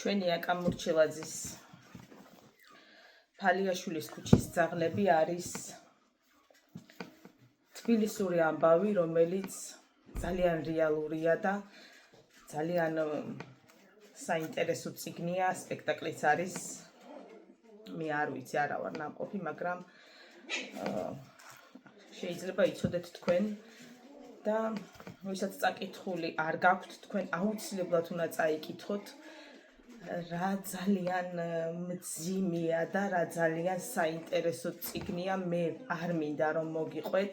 ჩვენი აკა მურჩილაძის ფალიაშვილის ქუჩის ძაღლები არის თბილისური ამბავი, რომელიც ძალიან რეალურია და ძალიან საინტერესო წიგნია, სპექტაკლიც არის. მე არ ვიცი, არა ვარ ნამყოფი, მაგრამ შეიძლება იცოდეთ თქვენ და ვისაც წაკითხული არ გაქვთ, თქვენ აუცილებლად უნდა წაიკითხოთ. რა ძალიან მძიმეა და რა ძალიან საინტერესო წიგნია. მე არ მინდა რომ მოგიყვეთ,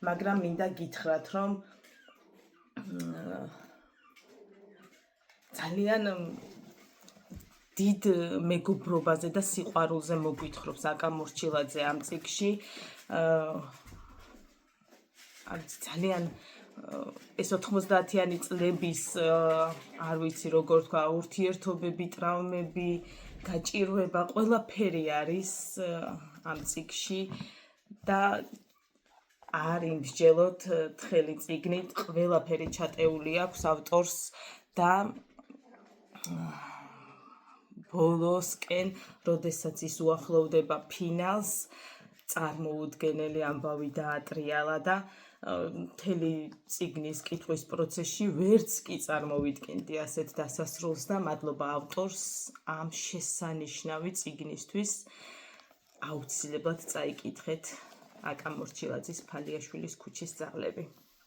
მაგრამ მინდა გითხრათ, რომ ძალიან დიდ მეგობრობაზე და სიყვარულზე მოგვითხრობს აკა მურჩილაძე ამ წიგნში. ძალიან ეს 90-იანი წლების არ ვიცი როგორ თქვა, ურთიერთობები, ტრავმები, გაჭირვება, ყველაფერი არის ამ წიგნში და არ იმსჯელოთ თხელი წიგნით, ყველაფერი ჩატეული აქვს ავტორს და ბოლოსკენ, როდესაც ის უახლოვდება ფინალს, წარმოუდგენელი ამბავი დაატრიალა და მთელი წიგნის კითხვის პროცესში ვერც კი წარმოვიდგენდი ასეთ დასასრულს და მადლობა ავტორს ამ შესანიშნავი წიგნისთვის. აუცილებლად წაიკითხეთ აკა მურჩილაძის ფალიაშვილის ქუჩის ძაღლები.